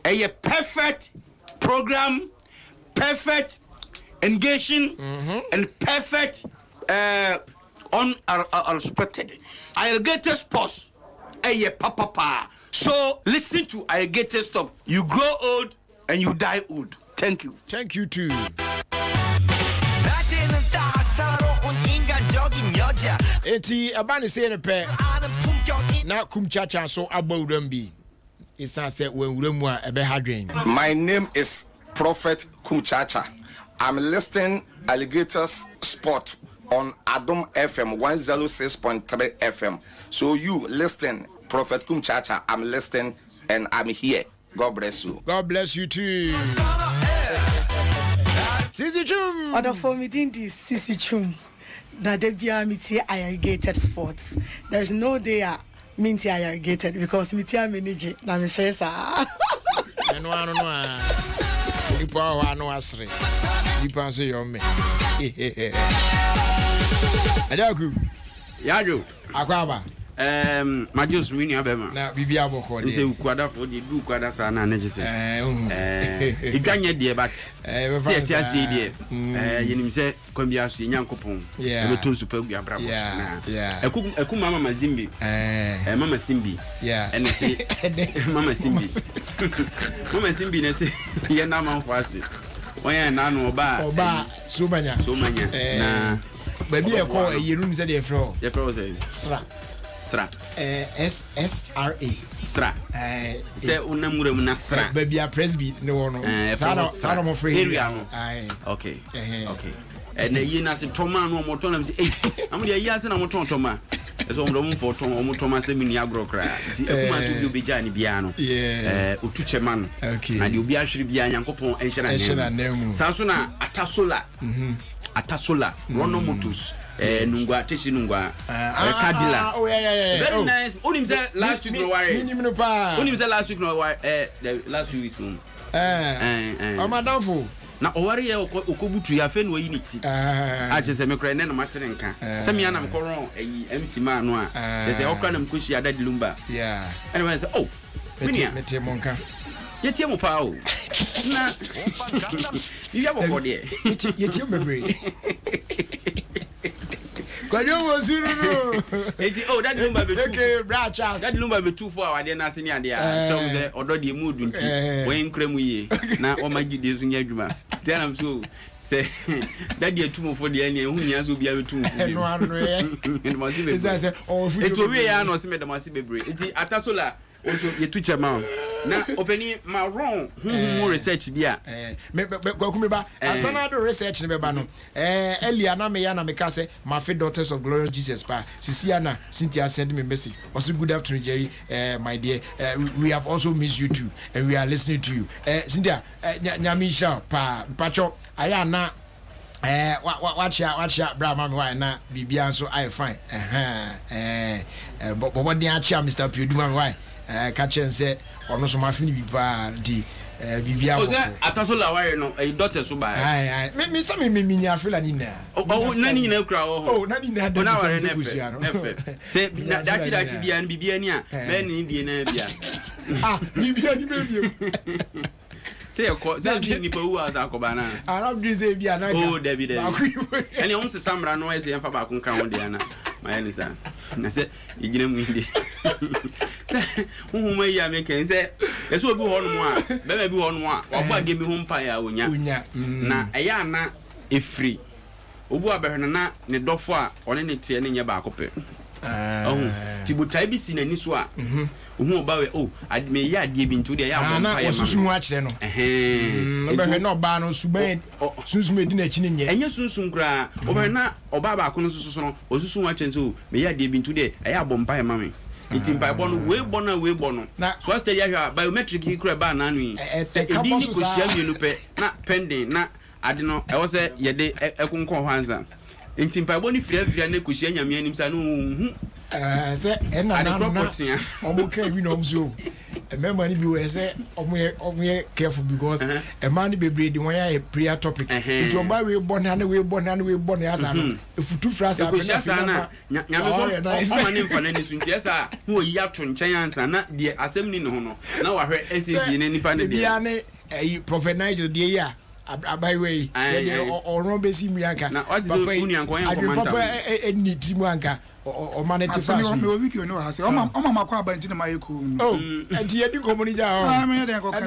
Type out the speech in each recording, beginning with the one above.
A perfect program, perfect engaging, and perfect unexpected. Ayarigated sports. Papa. So listen to Ayarigated stuff. You grow old and you die old. Thank you. Thank you too. Eti abani say ne pe na kumchacha so abawuram bi isa say wenwuramu a ebe hadwen. My name is Prophet Kumchacha. I'm listening Alligators Sport on Adom FM 106.3 FM. So you listen Prophet Kumchacha. I'm listening and I'm here. God bless you. God bless you too. Sisi Chum. Other for me didn't Sisi Chum. Na debia miti Ayarigated Sports. There's no day minti Ayarigated because miti manage na me stressa. No. Ipo wa no asre. Ipo so yo me. Ajaku. Yajo. Akwaba. Majus wini abema. Na bibi aboko de. Nse ukwada for the du kwada sa na na jese. Idwanye de but. Se tia se de. Yenim se kwambia so nyankopon. E to super gu abrabo na. Eku mama mazimbi. Mama simbi. Ene se mama simbi. Mama simbi ne se ye na man kwase. Oya na no oba somanya. Na baby e ko yerum se de fro. Ye fro se. Sra. SSRA. Sra. Say unamurem na sra. Baby a presby no one. Sada mo free area no. Okay. And the na se toma no moto na say eh am dey yase na moto toma. Eso mo for toma mo toma se mini agro kra. Ti ekuma to bi obeja ni bia no. Otuche man. Na de obi ahwere bia nyankopon enhyira na. Sanso na atasola. Atasola Rono Motus Nungwa Tishi Nungwa Kadila. Oh yeah. Very nice. Only say last week no worry. Only say last week no worry. The last 2 weeks home. Oh madam fo. Na owari ya okobutu ya fe no unity. Adjei se me kra ne na matere nka. Se me ana mkoron MC ma no a. Say okra na mkoshi Adadi Lumba. Yeah. Anyway say oh. Mete monka. Yetie mo pa o. Na. You have a body. Yetie mebre. Kwanyo wosuru no. Oh, that number be okay, bra Charles. That number be 2 for our dey na senior dey. Show the odo dey mood nti. When kremu ye. Na o magi dey so nya adwuma. Tell am so say that dey tumo for dey na hu nya so bia be tumo. No anu ye. Is say oh fu. Eto we ya no se me dem ase bebre. Nti atasola also yetu chama na openi ma wrong who research bia me ba asana do research ne beba no elia na me ya na me ka say my daughters of glorious Jesus pa Sisiana Cynthia send me message also good afternoon Jerry my dear we have also missed you too and we are listening to you Cynthia nyamisha pa mpacho aya na watch bra mama why na bibia so I fine but what dey acha Mr. Pioduma why catch and say ono so mafini bi pa di bibia o say atasola wire no daughter so ba me say me nya fela ni na nani na kura o nani na da say say dachi bia ni bibia ni a me ni die na bia bibia ni be say say ni pa wu asa akoba na aram dri say bia na oh David ene on se samra no ese yemfa ba kun kan wo dia na my Elisa na say igina mu inde say uhuma ya me ken say eso obi ho no mu a be bi ho no mu a obo age mi ho mpa ya onya na eya na efri obu abehwe na ne dofo a one ne tie ne nye ba akope tibutai bi sinani so a ohu oba we me ya ade bi ntu de ya bo mpa ya osusu mu a kire no obehwe na oba no suban sunsun edi na chi ne nye enye sunsun kra obehwe na oba ba ko no susu no osusu mu a kire so me ya ade bi ntu de ya bo mpa ya mame itimpa bono we bono so study ahwa biometric kra ba na anu se edi ni ko hia mienu pe na pending na ade no e wo se ye de ekonko hwanza intimpa boni fira na ko hia nyame anim sa no se ena na omo ka bi no mzo remember ni bi we say omo careful because a man be breed one ya prayer topic it oba we born and we born asa no efutu frasa be na nyame so o mane mfa na ni sunti esa no yi ato nchen ansa na de asem ni ne ho no na wa hwe SSC ne nipa ne de bia ne prophet Nigel de ya abai we o ron be si mu yanka papa ni ti mu anka o manete fa so me video no ha se o mama kwa ba ntine ma yeku oh enti yedi komuni ja o ah me de ko ka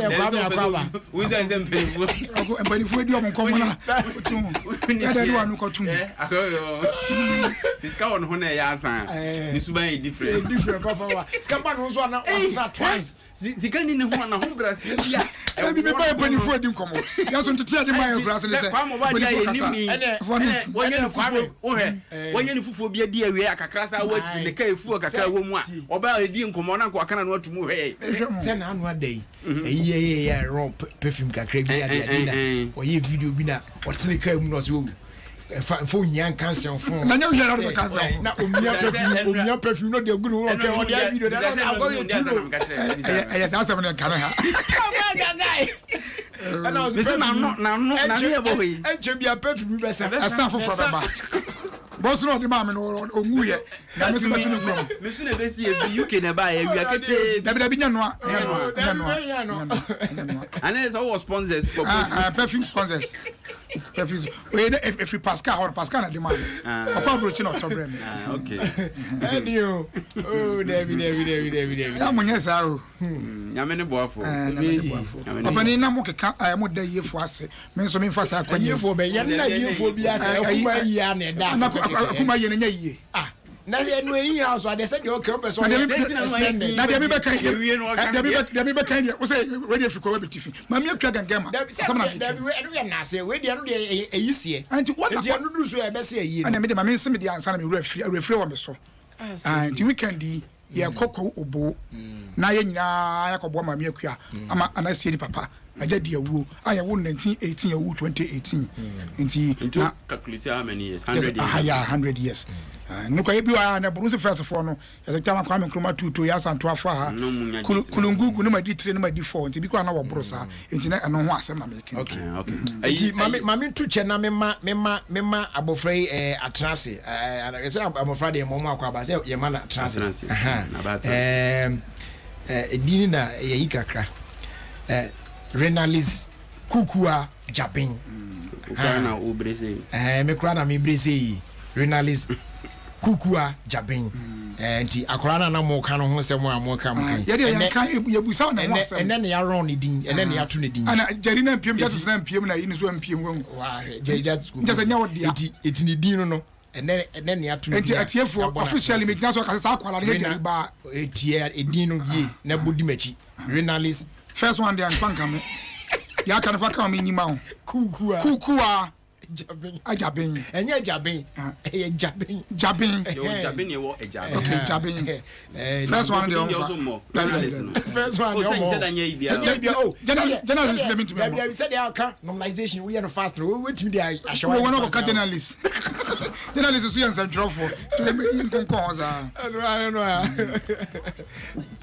kwa ba we say zempe ko empani fu edi o mo komo na ya de wa nu ko tun akoyo fiska on ho na ya san ni suban e different papa wa skapa no so na osisa twice zikani ne ho na ho brasil bia e bi me ba empani fu edi komo ya so ntete ade ma brasil se Kwame Oboadie ni wanya ni fufu bia di awie akakrasa wati ne kai fu akakra wo mu a oba edi nkomo na ko akana no atumu hwe se na anu adai eyi ron perfume kakra bi ade na oye video bi na otene kai mu no so fo nyan cancer fo na nya yara do cancer na omia perfume no de gunu o ke o de video da na go you do eh that's something can ha and I was na here boy enche bia perfume be sa asa fo for ba boss no de ma me no onwuye na me so batu no grom me so na be si e UK na ba e wi akete da bi nya no and it's all sponsors for perfume sponsors perfume we if you Pascal na de ma akwa brochi no to brem okay and you oh David ya munye sa o nyame ne boafo opani na mo keka mo da yefo ase me so me fa sa akwa yefo be ye na yefo bi ase akuma ya na da akuma ye na nya yie na ye no yi house they said you okay person na dem be kan dem be kan o say we dey fiko we be tifi ma me akwa gangama sama na dem we na say we dey no dey eyisie anti what dey no do so e be say eyi na me dey ma me nse me dey ansa na me refre wa me so anti weekend ye kokko obo na ye nyina yakobo ma me akwa ama anasie di papa Adjei di awu aya wo 1918 awu 2018 nti na calculate how many years 100 years 100 years no kwa bi wa na Bruce first for no ya tama Kwame Nkrumah tuto ya santo afa ha kulungugu no ma di 3 no ma di 4 nti bi kwa na wo brosa nti na no ho asem na me ken okay nti mami tu che na mema abofrei atrase say abofra de momo akwa ba say ye ma na atrase edini na ye kakra Renalis Kukua Japin Ukana obrese me kra na me brese Renalis Kukua Japin nti akorana na mo ka no ho semo a mo ka mo kan ye de ya kan ye busa na mo asem ene ne ya ron ne din ene ne ya to ne din ana jari na mpiem just na mpiem na yini so mpiem wo wa jari just nya wodi eti ne din no ene ne ya to ne din enti atiefo officially me gina so ka sa akwala ne jari ba eti edin no ye na bodi machi Renalis first one there and me ya kan fa kan me nyima ho kukua Ajabin enye jabin jabin ye wo ejabin okay jabin first one there first one journalist let me to me we said they can normalization we are fast we wait me there ashawa we want to journalist so yan central for to let me in kon za I know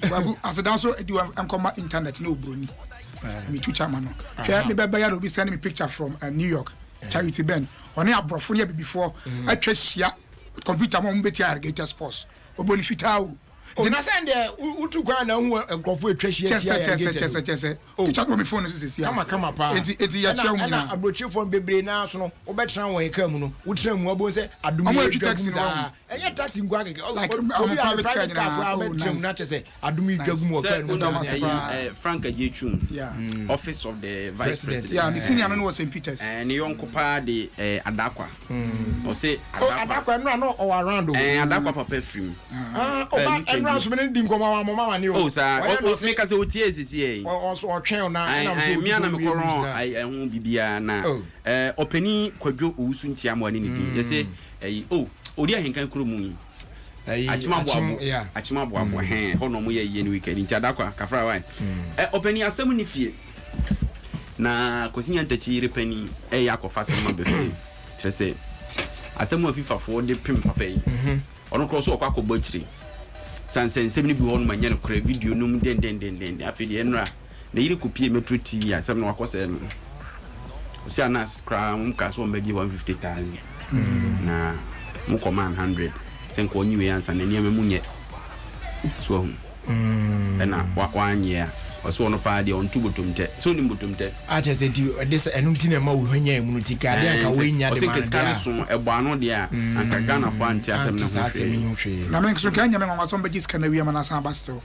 babu as down so do am internet no broni me two chairman no me be ya obi send me picture from New York Charity Ben on ya brofo ya before atwa hia computer mo mbeti Ayarigated sports oboni fitao na send utu kwa na hu enkrofo atwa hia chese picture no me phone so sia kama pa enti ya chia mu na abrochi phone bebre na so no obetra won ka mu no utra mu abo se adum enye taxi ngwa keke obi a private car kwa betra mu na chese adum idwagum o ka mu Frank Adjei office of the vice president yeah the senior no was St. Peters and yonko pa de adakwa o say adakwa no o around o adakwa papa film enra so me ndi nkoma wa mama ni o sa o se ka se o tie sisi e o so o twen na na so mi ana me koron hu bibia na openi kwadwo owusu ntia mo ani ni bi say odi ahenkan kuro mu yi achima boabo hono mo ye ni weekend ntia dakwa kafra wan openi asem ni fie na kosinya ntachi repeni yakofa sem ma befe trese asem afifa fo de pim papa yi ono cross o kwakọ gbachiri sansen sem ni bi ho no manya no kra video no mu den afi de enra na yiri kopie metro tv a sem no akose no si anas kra mu ka so mbagi 150,000 na mu command 100 sen ko nyiwe ansa na niam mu nye so ena wa anya so no pa de on tubotumte so ni botumte a che se di this enunti na ma wo hanya mu ti ka de anka we nya de ma de so ebo ano de a anka Ghana fo anti asem na ho na men so kan nya men wa so mbagi ska na wi ma na san basto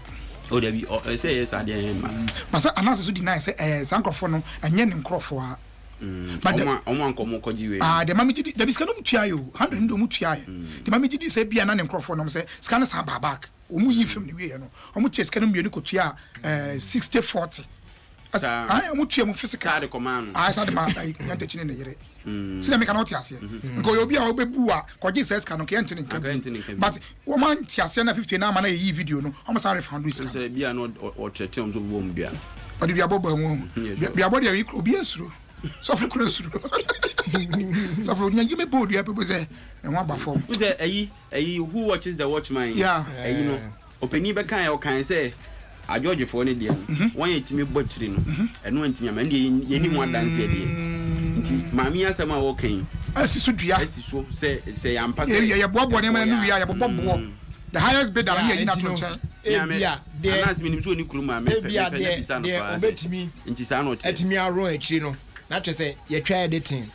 o de bi say yes ade ma masa anase so di na say sankofo no anya ne nkrofo a but omo anko mo koji we de mami gidi da biska no mutua yo 100 ndo mutua ye de mami gidi say bia na ne nkrofo no say ska na san babak omu yi film ni we no omu tie ska no mienu ko tua 60-40 ai omu tua mu physical de command sa de ma yanta chine ne yere sina me kana otiase nko yo bia obebu a ko gi ska no ke yanta ne nka but wo man tiase na 50 na ma na yi video no omu sa refund we ska bia no o tete omu so bo mu bia o de bia bobo mu bia bobo de obi esuro so for close so for you me board you people say and one perform who say ayi who watches the watchman yeah you know openi be kan e o kan say Adjei for ne dia won yetimi botchiri no eno antimi ama ne yeni ho dance dia nti maami asema wo kan asiso dua asiso say ampa say ye bobo ne ma no wi ya bobo the highest bidder na yina to chen ebia de anas minim so ni kuruma me ebia de obetimi nti sa no etimi aro akiri no na twese ye twa editing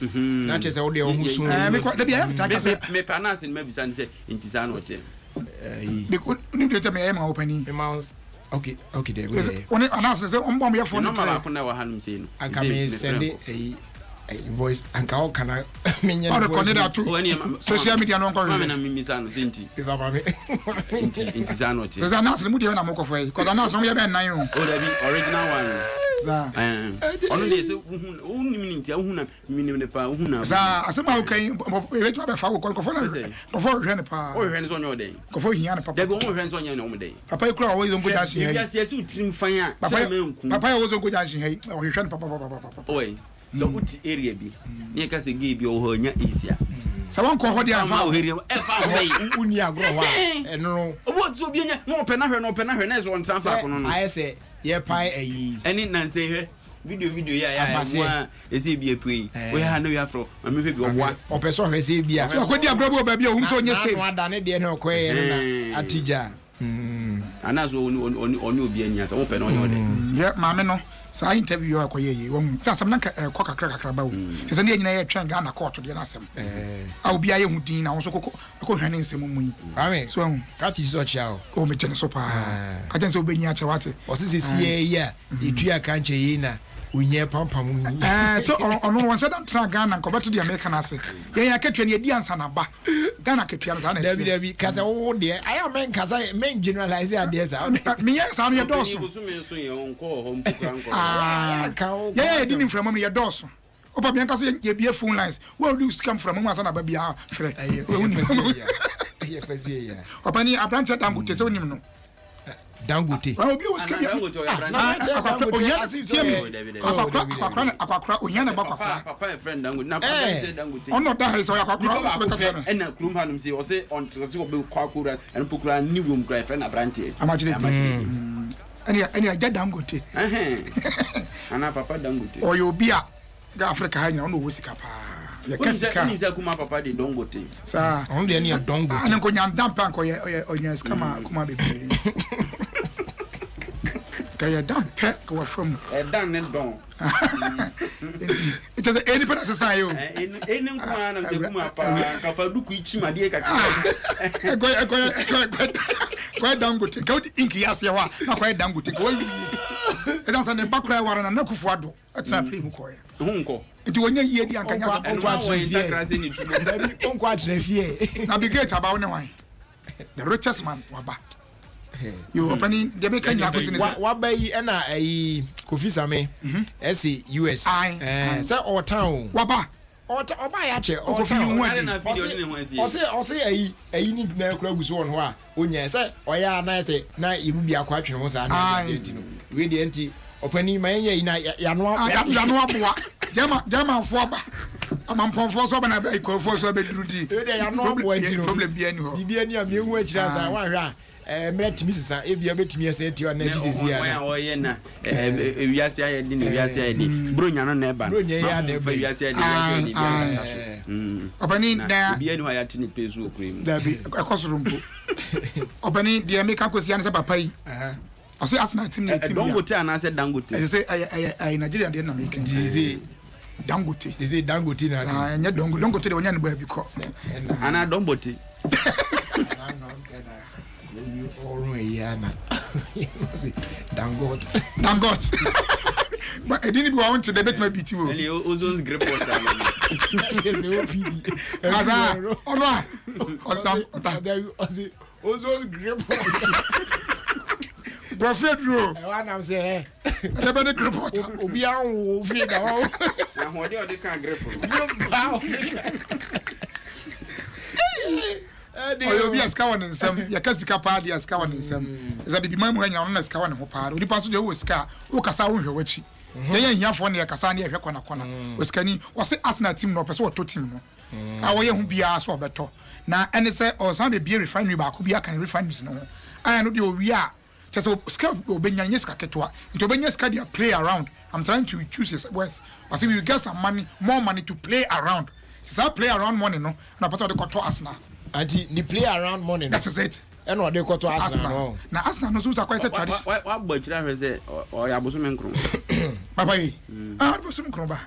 na twese wo de wo husu me ko da bia ta kase me panas ni me bisa ni say nti sa no che de ko ni de me ma opani me mouse okay there go there oni anas say on bomb ye phone no mala ko na wa hanum say no aka me send voice anka o kana menya no voice social media no nko me na mimi sa no senti be baba me nti sa no che say anas mu de na mo ko foi cause anas no ye be nan o da bi original one za ono de se unu minute ahuna minim ne pa ahuna za asema o kan e wetu ba fa ko fo na ko fo hwe ne pa o hwe ne so nyo de ko fo hia ne papa de go mo hwe ne so nyo ne o mo de papa ikura o zo ngoja shi he ya se utrim fan a se me nku papa o zo ngoja shi he o hwe ne papa oi so uti area bi ne ka se ge bi o ho nya esia sa wan ko ho dia fa o heri e fa wey uni agro wa eno obo zo bi nya no pe na hwe na so on san pa ko no ayese ye pai ayi eni nan se hwe video ya wa ese bi epui we ha no ya fro ma me fe bi owa o pe so hwe se bia so ko dia bro ba bia o so onye safe na da ne de no ko ye na atija anazo oni obi ania sa wo pe no onye ode ye ma me no sa interview akoye yi wo sa sam na kwa kakra ba wo se ne nyina ye twen Ghana court de na asem a obi aye hu din na wo so ko hwane nsem mu yi ame so ka ti so chia o me tene so pa ka tene so obenya acha wate o se ye ya etu aka nche yi na unye pampam yi so ono won se dan tra Ghana ko beto de America na ase ye ya ketwa ne di ansa na ba Ghana ketwa na David kaza wo de aya men kaza men generalize ade sa me ye sa no ye doso yeah di ni from me ye doso opa me nka se ye bia phone lines where do you come from mo asa na ba bia frɛ ye fazie ya opa ni abranche Dangote se wonim no Dangote obi o ska bia akwa onyana ba papa e friend Dangote na papa Dangote ono da he so akwa ena krum hanum se o se on se obi kwa kura en pokura ni wom kra friend abranche amachire eni Adjei Dangote ana papa Dangote oyo obi a ga Africa ha nya ono wo sika pa ya kasika ni se kuma papa de Dangote sa on de ni Dangote ana ko nya ndampa ko onya skama kuma bebe kaya dampe ko from dan ne don it is any person say yo eni kuma na de kuma pa ka fa duku ichi made ka ko Dangote ka odi inki yase wa na ko Dangote ko wi e dan san ne bakra wara na kufu ado etra pre mu ko ya hunko nti wonya yie di anka nya onko atre fie navigate about ne wan the richest man waba you opening the make nya ko sinisa waba yi na ayi Kofi Same ese US say all town waba oba ya che Kofi nwadi ose ayi ni na kura guso won ho a onya say oya na say na ibu bia kwa twene ho sa na enti no we de enti opani manya yi na ya no aboa jama fo ba Ampofo so ba na be ko fo so be durudi e de ya no aboa enti no problem bia ni ho bibia ni a me hu akira sa wa hwa Meti Mrs. Ebia betimi ese ti on Jesus here na oye na wiase ayedi ni wiase ayedi bronya no na eba bronya ya na eba wiase ayedi Obani na bia ni wa ya tini pesu okrim da bi ekosoro Obani de America kosia na papa yi ose Arsenal team na team Dangote anase Dangote say I Nigeria de na make dizi Dangote dizi Dangote na anya Dangote de wonya ne ba bi ko ana Dangote Dangote but I didn't want to debate my BT any ozone's grip water yes OPD ozone's grip Prophet Ro one am say the grip water obi an fi da wo na ho de kan grip oyo bi aska won nsem ya kasika pa de aska won nsem za bibi mamu hanya won na aska won ho pa odi pa so de wo ska wo kasa wo hwe wachi ye hiafo ne ya kasa ne hwe kona kona oskani wo se Arsenal team no pese wo to team no a wo ye hu bia so obeto na ene se o san be bia refinery ba ko bia kan refineries no aya no de o wi a chese ska obenya nye ska ketwa nti obenya ska dia play around. I'm trying to choose his words I say we get some money, more money to play around. So play around money no na pese de ko Arsenal anti ni play around money. That is it. And what they call to Arsenal. Now Arsenal no so quite a tradition. What boy chira say o ya boso menkro. Papa yi. Boso menkro ba.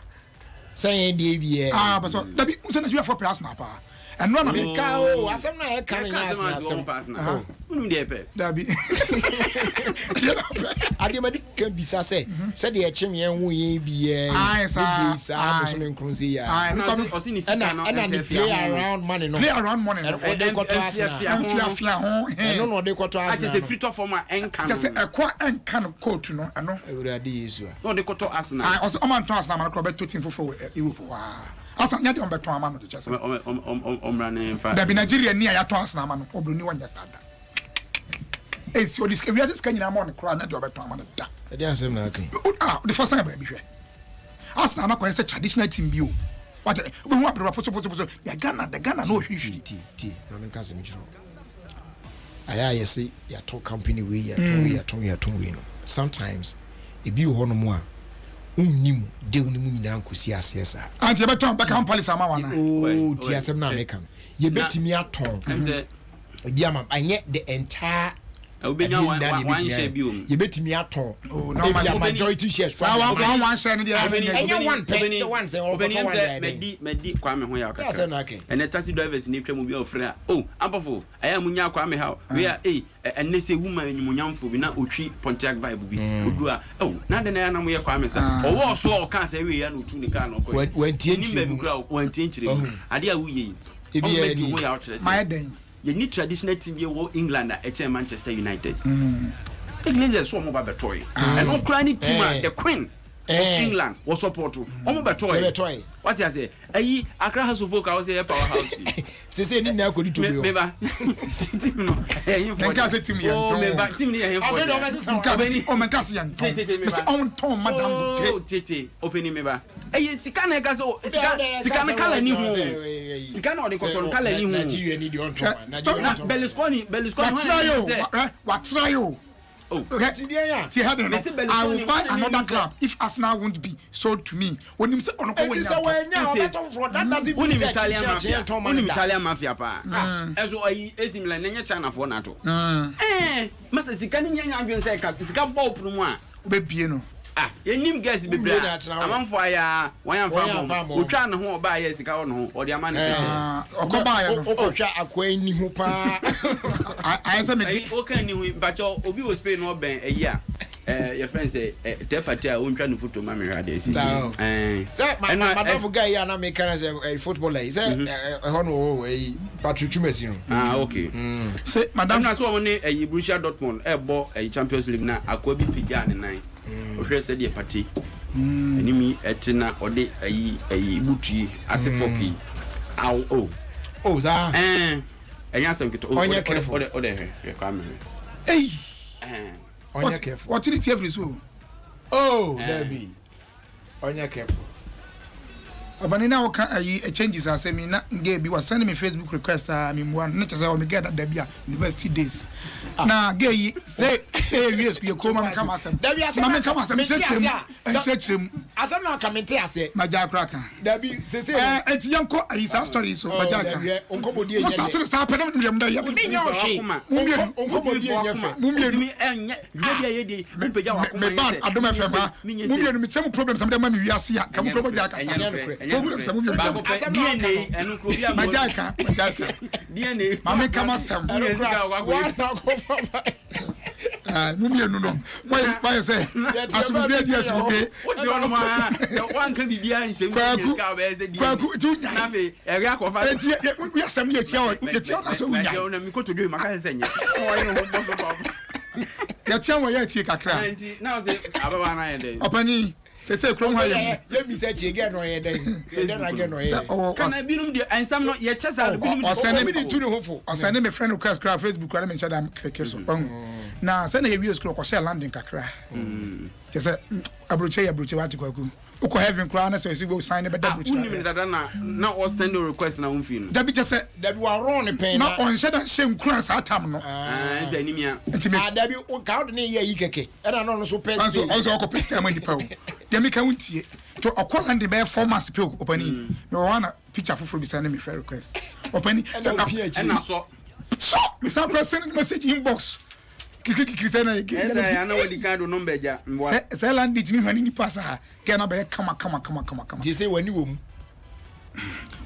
Say dey be but so that be unse Nigeria for Arsenal pa. And no me ka o asem na e kan nya Arsenal. Unum dey pe. That be. Adem adi kan bisa say de e chim yen hu yen bi e. Sa boso menkro say ya. And play around money no. Play around money no. And they go to Arsenal. Fia ho. And no they go to Arsenal. Just a free to former encan. Just a kwa encan coat no. Ano. Ewurade Yesu. No they go to Arsenal. Also man to Arsenal man ko be to team for Europe wa. Arsenal nya de on beto ama no de just. Omrane in fact. Da bi Nigeria ni ya to Arsenal man no. Obroni wanya sada. Esi o disk we just kan nyina mo ne kra nya de obeto ama no da. E dey asem na kan. The first time ba bi hwe. Arsenal na ko say traditional team bi o. What we want to propose ya Ghana no hwi. No me kan se me juro. Aya yesi ya to company we ya to we no. Sometimes e bi ho no mo a unnim de unnim nyina nkosi ase sa. Anti be ton back police ama wana. Oh, ti asem na me kan. Ye betimi aton. Obi ama anye the entire obenya one share bi o. Ye betimi aton. Oh, no majority shares. One share ni dia. Anya one penny the one say obenya one medi Kwame ho ya kaka. And the taxi drivers ni twam bi ofre. Oh, Ampofo, aya munya Kwame ha. We are enne se woman nyumunyamfo bi na otwi Pontiac vibe bi. Odua. Oh, na de na mo ye Kwame sa. Owo so o kan say we ya no tu ni kan no ko. When tienchi chire. Ade a wuye. Ebi ho ya o chire. My den. You need traditional team here wo England at Manchester United. England so mo ba betoy. And no cranny team the Queen of England was support to. Omo betoy. What you say? Ayi Accra House of Folk I say powerhouse. Say ni na akodi to be. Meba. Team no. Nka say team yan. Oh meba team ni yan. Afedo o be say o menka say yan. Mr. On Tom Madam Oh tete opening meba. Ayi sika na ka say sika na kala ni hu. Sika na o de koton kala ni hu. Nigeria ni di on Tom. Berlusconi What try you? Oh, see, I will buy another club if Arsenal won't be sold to me. When you say, "Oh no, that doesn't mean Italian mafia pa." As well, esim la nenya China for NATO. Masa sikani nyanya ambion say kas. Sika ball promo a. Be no. Ah, yenim guys be bra. Amanfo aya, wan am otwa ne ho oba ya sika ho no. O de ama ne. Okoba ya no. Otwa akwani ho pa. I say me o kan ni hu but obi wo Spain no ben eya. Your friend say the party a wontwa no photo ma me hade sisi. Say my guy ya na me kan say footballer. He say ho no Patrick Chumesi no. Ah okay. Say madam na so won ni Borussia Dortmund bo Champions League na akwa bi pija ne nan. Ohwe say the party. Enimi etina ode ayi butui ase foki. Oh za. Enya sem kito. Onye careful. Ode Kwame. Hey. Onye careful. What did it every so? Oh, there be. Onye careful. Obani na waka changes as me na gay be was sending me Facebook request me one not say me get that Debia university days. Na gay say yes you come and come asem. Debia say me come asem chechirem. Asem na kamete ase. Maja kraka. Debi say enti yanko ayisa story so maja ka. Onkomodi enye. Start to say pedam dem da ya. Me nyoshi. Onkomodi enye fe. Mumie enye Debia ye di me peja wa kuma. Me ban Adom FM ba. Mumie no me tell problem some dem ma me wiase ya. Kam ko maja ka. Problem some mumie. DNA enu kro bia maja ka. DNA. Mama come asem. Mumie no why say asubia dia asubia what you want ma one can be bia nsem ka be say dia na fe e ria ko fa we asem ye tia na so unya na mi ko to do maka say nya ya tia wo ya tie kakra now say ababa na ye dey opani say krom ha ye mi say tie ge no ye dey ye dey na ge no ye kana binum de ansam no ye chesa binum de tu ne hofo osane me friend request kra Facebook kra me ncha da keke so na say na ye videos kra ko share landing kakra say abroche wati kwaku uko heaven kra na say go sign be double uni me dada na o send a request na unfi no dabi say dabi wa run ne pen na on share shame kra sa tam no say ni mia dabi o ka de ne ye yi keke e na no so pest on so ko pest am ni pa o de me ka untie to okon landing be 4 months pe opani me wana picture foforo bi send me friend request opani na so me sa send message inbox Christiana again. Yes, I know what the kind of number ja. Say land it me when ni pass ha. Can be come. You say when you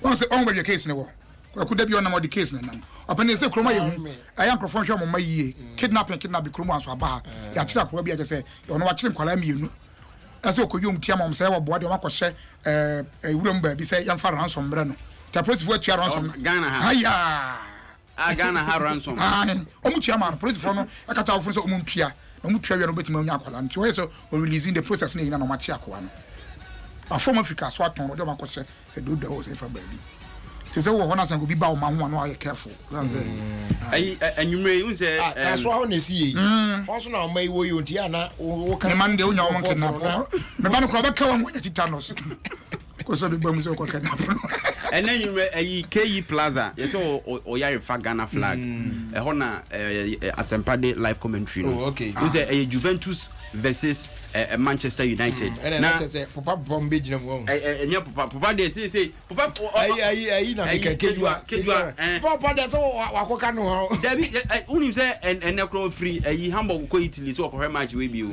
Once on be your case no. I could be on the case na. Open say kroma ye. I am crofon hwe mama yie. Kidnap kroma so aba ha. Ya kira ko bia je say you no wa kire nkwala mienu. Ase okojom tia mom say Oboadie ma ko hye wuram ba bi say yamfa ransom mre no. Ta police fu atua ransom. Ghana ha. Aya. Ghana ha ransom. Omutua man police for no akata ofo so omuntua. Omutua wi no betima nya akwala. Nti we so releasing the process na ina no machi akwa no. Afom Africa so aton de ma ko hye se do do say fa ba bi. Say wo ho na san go bi ba o ma ho no aye careful. San say anwumre un say ka so ho na si yi. Won so na o mai wo yi onti ana wo ka man de onya o man kidnap. Me ba no ko ba ka wa mo nya titanos. Ko so bi ba mu so ko kidnap. And then you KE Plaza, yes, or Yarifa Ghana flag. A Hona Asempade live commentary. Oh, okay. You say a Juventus versus Manchester United. And I say, Papa Bombay, and your Papa, they say, Papa, Papa, that's all I can know. Only say, and Necro free, a humble co Italy, so for much will be.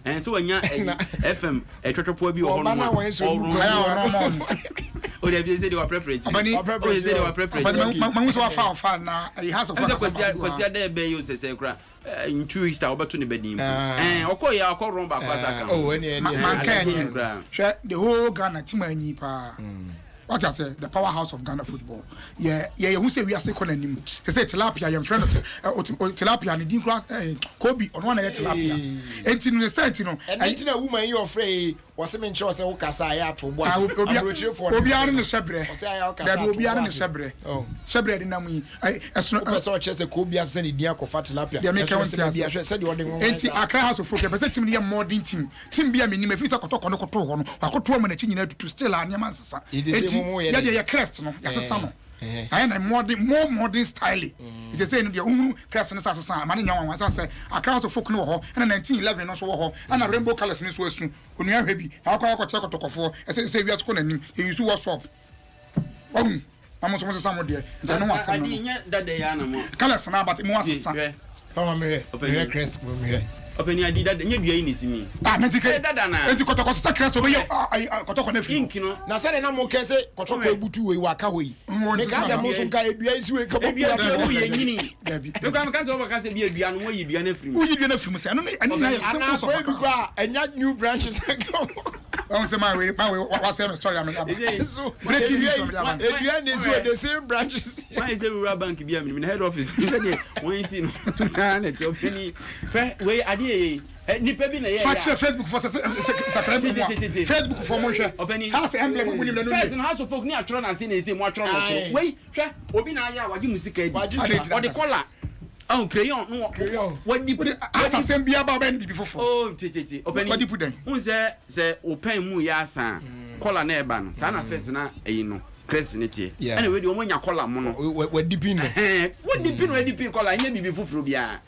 And so, when you're FM, a Trotopobi or oh, they say they were prepared. They were prepared. Man was fan now. He has a because there be you say in 2 weeks over to the bedim. And Okoya Oko Romba Kwasa. Oh, man, the whole Ghana team any pa. What I say, the powerhouse of Ghana football. Yeah, who say we are second him. They say tilapia, your friend tilapia and the grass Kobe on one tilapia. And in the set, you know, and a woman you're afraid was a choice of Casaya to what I will be in the Sabre. There will be in the Sabre. Oh, Sabre in Nami. I saw Chester Kobe as any Diaco Fatilapia. They make a said you are the Accra House of Folk, but it's a more team. Tim be a minimum if it's a cotocono, a cotoman to still an yamansa. Yeah, crest, no, as a summer. I am more modern style. It is saying the own crest and assassin, money young ones. I say, a crowd of folk no ho, and 1911 or so, and a rainbow colors in this was soon. When you are happy, I'll call a talk for, as I say, we are calling him, he used to what's up. Oh, I'm also somewhere there. I know what's that they are colors now, but more assassin. Come on, crest from here. Open your did that you be in me. Ah, Nantika, and you got to sacrifice over your ink, you know. Now, say, no more case, Kotoko Butu, Wakawi. Because most guy, you come up here. You can't cast over Cassia be a piano, you be an free. You be a free, and not new branches. I say my way, what's the story? I'm breaking the same branches. Why is every bank be in head office? When you see way Facebook for Facebook for motion. House emblem when you first house of folk near Tron and say more Tron. Wait, Obinaya, what you music or the collar. Oh, crayon, what did you put as a be about before? Oh, Titi, open what you put them. Who's there? Say, open Muyasa. collar na eba no sa na first na no Chris niti anyway the omonya collar mo no we dipin collar nya bibi fufuru bia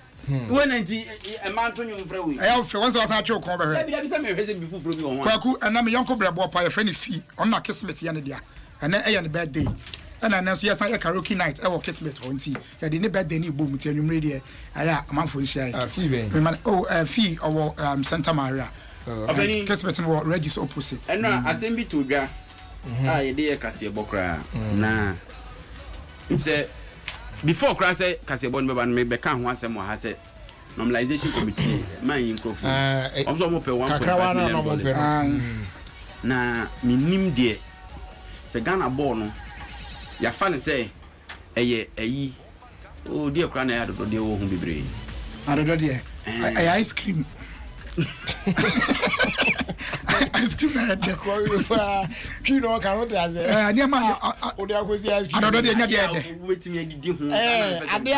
when anti e man to nyum fra we I fe once was a chok ko be bi say me hwese bibi fufuru bi won kwaku na me yonko brebo pa ye friend fee on na kismet ya ne dia na e ye ne birthday na na so yes an karaoke night e wo kismet on ti ya de ne birthday ni bom ti anwumre de aya amanfo nhia fee be fee or Santa Maria kismet no regis opposite na asembi to dwa ye de kase bokra na it's before class kase bon beba me be kan ho asem ha say normalization committee man microphone also mo pe 1.5 million na minim de se Ghana ball no ya fa ne say eye ayi o de kra na ya do de wo hu bebre adodo de ice cream ice cream na de ko fa kino ka hote ase ni ma o de akosi ice cream adodo de nya de wetimi agidi hu ade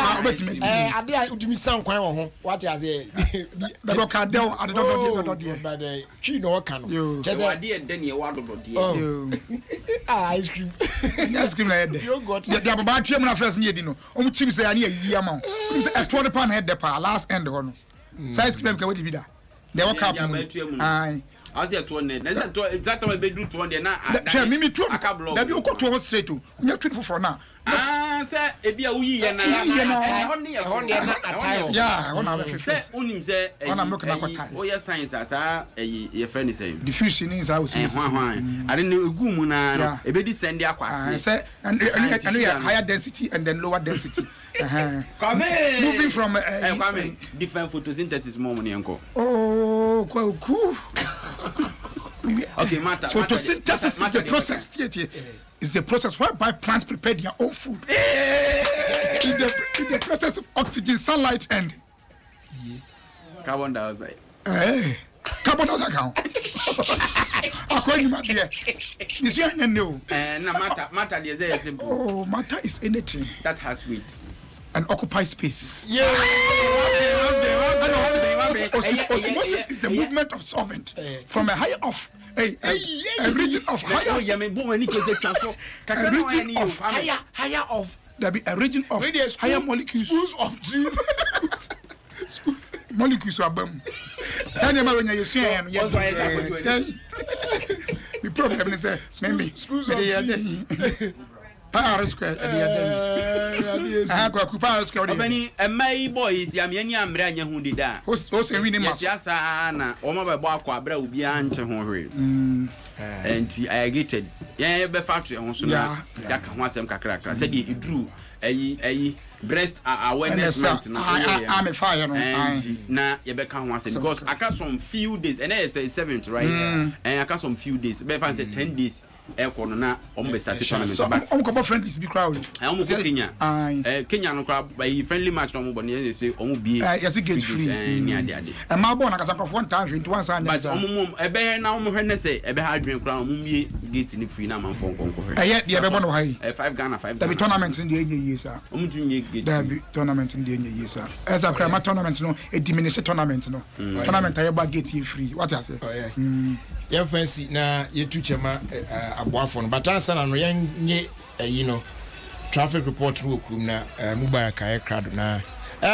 a utimi san kwan wo ho what ase da do ka del adodo de but kino ka no chese ade de ne wa adodo de ice cream na de ya baba twem na first ni edi no o mu chim say ani ayi ama e to the pan head de pa last end ho no ice cream ka wadi bida de wa ka ai as ya to ne na say to exactly be do to ne na che mimi to da bi o ko to straight o nya 24 na say e bia wo yi na ya ona be say unim say ona make na kwata o ya science asa e friend say diffusion is how see ade ne egu mu na e be di send akwase say and higher density and then lower density Kwame moving from Kwame different photosynthesis more money enko kwaku okay matter photosynthesis is the process is the process whereby plants prepare their own food in the process of oxygen, sunlight and carbon dioxide carbon dioxide according to my dear this you know na matter dey say simple matter is anything that has weight and occupy space. Yeah. Osmosis is the movement of solvent from a higher of a region of higher. A region of higher molecules. Schools of trees. Molecules are bomb. Sanya ma when you share the problem is maybe schools of trees. Power square Obani my boys ya me ani amre anya hu dida Osei wini maso ya sa na o ma bebo akwa abra obi anche ho hwe enti Ayarigated ya be factory ho so na ya ka ho asem kakra say dey eduru ayi breast awareness month na I'm a fire no na ye be ka ho asem because aka some few days and I say 7th right and aka some few days be fan say 10 days ekono na ombe start tournament but omo friendly be crowd omo Kenya Kenya no crowd by friendly match no omo ne say omo bie yes get free ni ade e ma bo na kasa for 121 san but omo ebe na omo hwe ne say ebe ha adwen crowd omo mie gate ni free na man fon konko hwe ye de ebe bo no hai 5 Ghana 5 da be tournament ndi enye yesa omo tu nye gate da be tournament ndi enye yesa esa kra ma tournament no e diminish tournament no tournament aye ba gate ye free what you say ye fancy na ye tu chema aboafo no batansa na no ye you know traffic report no okum na Mubarak aye crowd na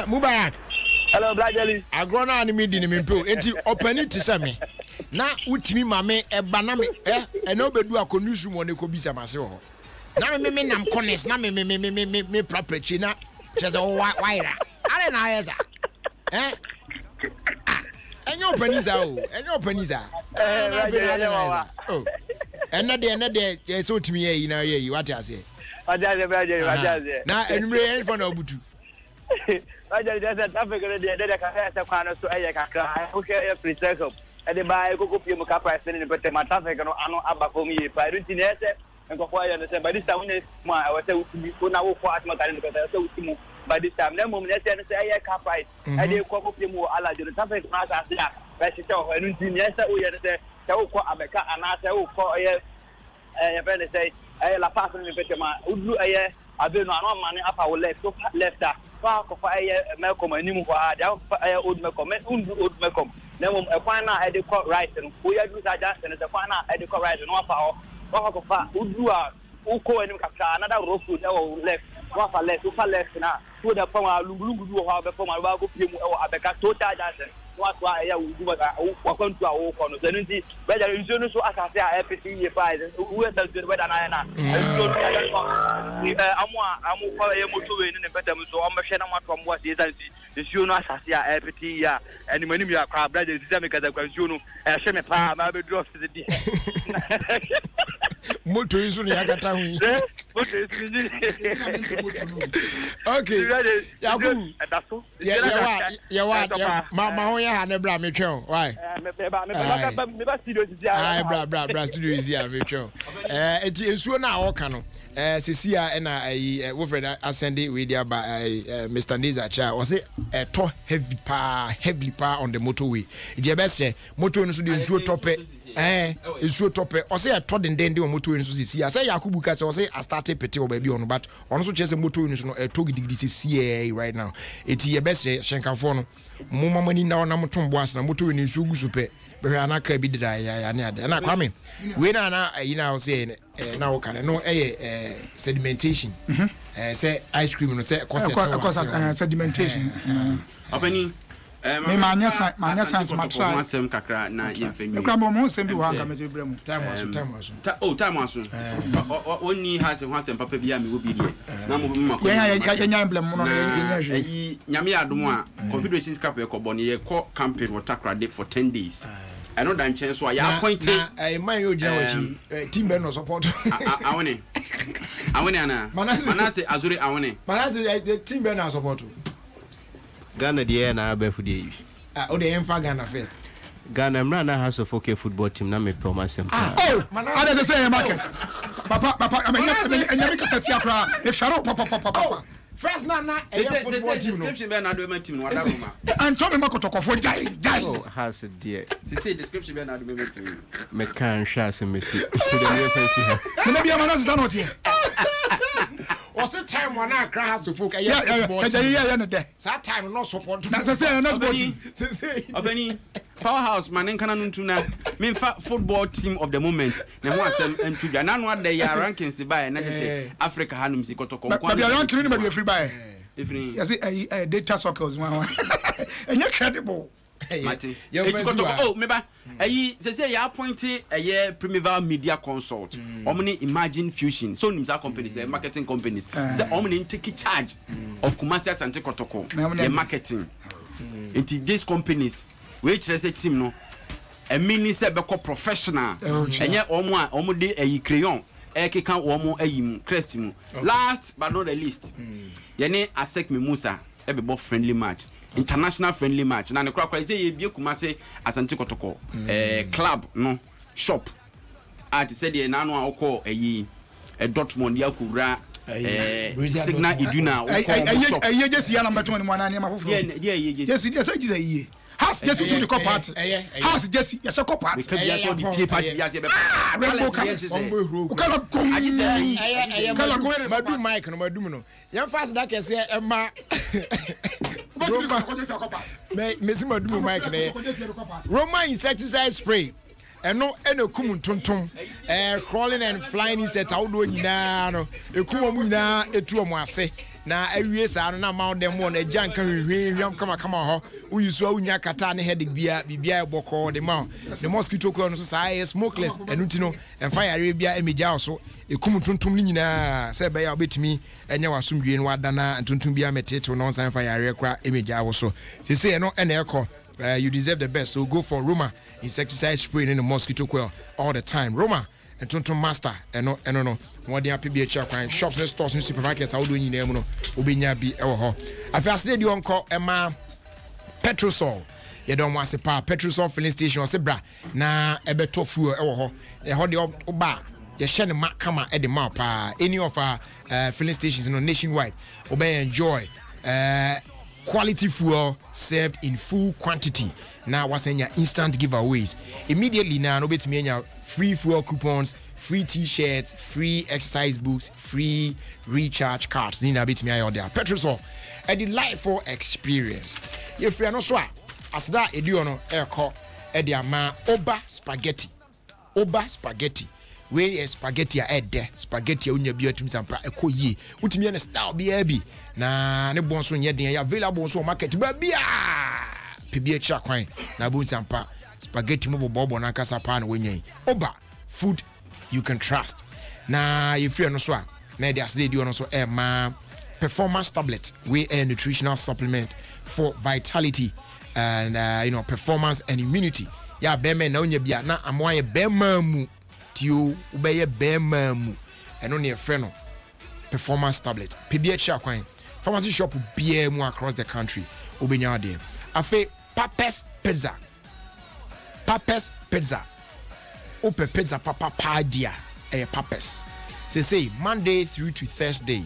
Mubarak hello Black Jelly agro na ani me di ni mpe enti opani ti se me na utimi mame eba na me eno bedu akonusu mo ne ko bisa mase ho na me nam connect na me property na chese waira are na yesa enyo opaniza ena de so otimi yi na yi what you say Adjei na enumere for na obutu Adjei just traffic de ka say kwano so eye kakra o share free circle e de buy go pie mu ka price ni pete ma traffic no ano aba ko mi pa ruti ne se enko kwa ya ne se by this time we ma I was say we na wo for atma ka ni ko say we by this time na mum ne se eye ka price e de ko pie mu ala de traffic na sa sia ba se to ho ruti ne se o ye ne se wo ko abeka ana se wo ko eye e be ne say la pass ni pete ma udu eye abenu ano mane apa wo left so left fa ko fa eye me ko mani mu kwa dia fa eye old me ko me undu old me ko na mo e kwan na e de call right no wo ya do sa Johnson e kwan na e de call right no afa ho ko fa udu a uko enim kakra another road food e wo left wa fa left na so the pon a lungu do ho be pon a ba go pie mu e wo abeka total Johnson wa so a ya udu ba wa kwantu a wo ko no so nti be ja nso no so asase a FPC ye fa wo e da do be da na amu ko ye moto we ni betam so o mehwe na mato mo ase zanti nsuo no asase a FPC ya eni manim ya kwa brother sisi me kaza kwa nsuo no e hwe me pa ma be drop se di moto isu ni akata hu okay yaku ya ma ho ya ha ne bra me twon why me ba studio sisi a bra studio sisi a me twon enti nsuo na awoka no Cecilia and Wilfred ascended with their Mr. Niza Cha was it to heavily power on the motorway. It's your best motor in the topic. It's so top. Or say I told them then do motor in Susi. I say Yakubu Casa or say I started petty or baby on, but also just a motor in a togi degree CA right now. It's your best Shankafono. Mama money now, Namatum was na motor in Sugu Supe. But I not be the and I come when I now saying now can no sedimentation. Say ice cream and say sedimentation. Opening. Me manya science matra masem kakra na yemfenyi ekra mo nsem bi ho aka me bremu time aso oni ha se ho asem papa bia me wo bi die na mo makọ ya emblem mo no ya hwe yi nyame adom a confederations cup e ko bọ ne ye ko campaign water day for 10 days I know that chance so ya appointed man you jina wachi team be no support awone ana manase azuri awone manase the team be no support Ghana the na abefu dey o dey enfa Ghana first Ghana mrana has of okay football team na me promise am I dey say market papa anya me kasati akra e sharo papa first na football team no description be na do my team no wada roma and Tommy makotokofo jai has there to say description be na do my team me can share some mercy so the new fancy me be manase not here was it time when I has to focus yeah that time no support na say not watching Obeni powerhouse man nkan ntu na me football team of the moment na ho asem ntu dwa na no ade ya rankings by na say Africa hanum si kotoko kwa but you ranking no be free by yes data circles one enye credible Mati. Oh, meba. Say ya appointed a Primeval Media Consult. Omni Imagine Fusion. So nimsa companies, marketing companies. Say omni take charge of commercial and Kotoko. The marketing. Into these companies, which is a team no. A mini say beko professional. Enye omo de a crayon. Eke kan omo ayim crest mu. Last but not the least. Yene Asek Musa. Ebe bo friendly match. International friendly match na ne kwakwa say ye bie kumase Asante Kotoko club no shop at said ye na no akọ Dortmund ya kura Signal Iduna shop ye just ya number 21 na ma foforo ye has just to the party has just ya shop party because ya so the play party ya se be rainbow colors kala go madu mic no madu no yan fast that can say ma Mesima do mic Roman insecticide spray eno kum tonton crawling and flying insects outdo nyina no ekum mu nyina etu omo ase na awie sa no na mount dem won agyan ka hwehwem kama ho uyiso awunya kata ne head bibia eboko de ma the mosquito coil no so say smokeless enu ti no emfa yare bia emegya so ekum tonton ni nyina se be ya obetimi enya wasomdwe no wadana tonton bia metete no san fa yare kwa emegya wo so say no ene ekọ you deserve the best, so go for Roma insecticide spray in the mosquito coil all the time. Roma and Tonton Master and no what they are PBH crime shops and stores and supermarkets. How do you name no Ubinya be ever? I first did you call Emma Petrosol. You don't want to power Petrosol filling station or Sebra na ebeto fuel ever. They hold the oba. You share the mark come at the map. Any of our filling stations nationwide. Obey enjoy. Quality fuel served in full quantity. Now what's in your instant giveaways? Immediately now, no bet me your free fuel coupons, free t-shirts, free exercise books, free recharge cards. Nina bet me out there. Petrosol, a delightful experience. If you are not sure, asda edio no eko e ama oba spaghetti we spaghetti a ede spaghetti unya bi atum sampra eko yi utimi na style bi abi na ne bon so nye den ya available so market ba bia pebia kira kwan na bon sampa spaghetti mo bobo na kasa pa na wenyan oba food you can trust na you free no so a na dia asda edio no so ma performance tablet we a nutritional supplement for vitality and performance and immunity ya bema na onya bia na amoye bema mu tio ubeye bema mu eno ne efre no performance tablet pbh akwan pharmacy shop bia mu across the country obenya ade afi Papes pizza ope pizza papa padia Papes say Monday through to Thursday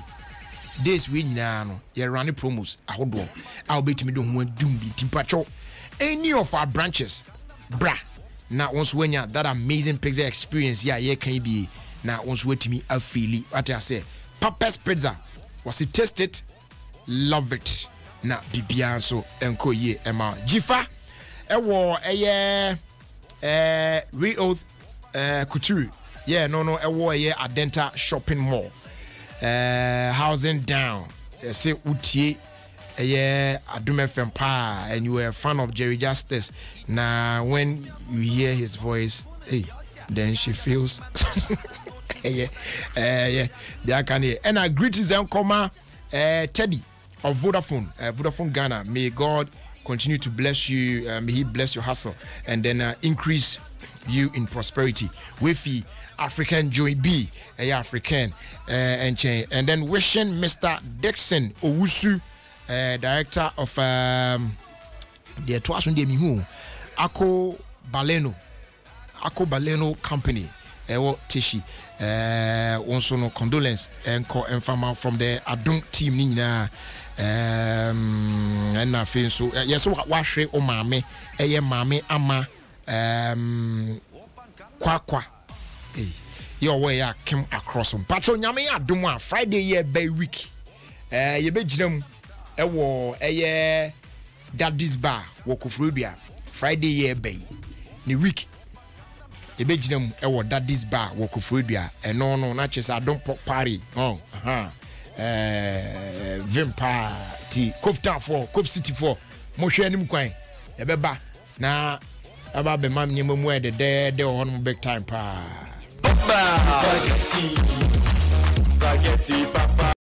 days we nyina no ye run promos ahodo a obetimi do ho adum bi timpacho any of our branches bra na once when ya that amazing pizza experience ye can be na once wetimi afili what I say Papes pizza was it tasted love it na bibia so enko ye ema jifa ewo real couture no ewo Adenta shopping mall housing down say utie Adom FM pa and you were a fan of Jerry Justice now when you hear his voice then she feels there can and I greetings and comma Teddy of Vodafone Ghana. May God continue to bless you. May He bless your hustle and then increase you in prosperity. With African Joy B, African and chain. And then wishing Mr. Dixon Owusu, director of the Tuasun de Mihu, Ako Baleno Company. Tishi also no condolence and from the Adom team nina and I feel so yes so wash o mame mame ama kwakwa your way I came across on patro nyame Adom Friday year by week ye be ginam ewo daddy's bar wokofrobia Friday year by ni week ebejinam ewo daddy's bar wokofredua eno no na chese Adom party vimpa ti kofta for kof city for mo hwe anim kwan ebeba na aba be mam nyem mu e de on big time pa spaghetti papa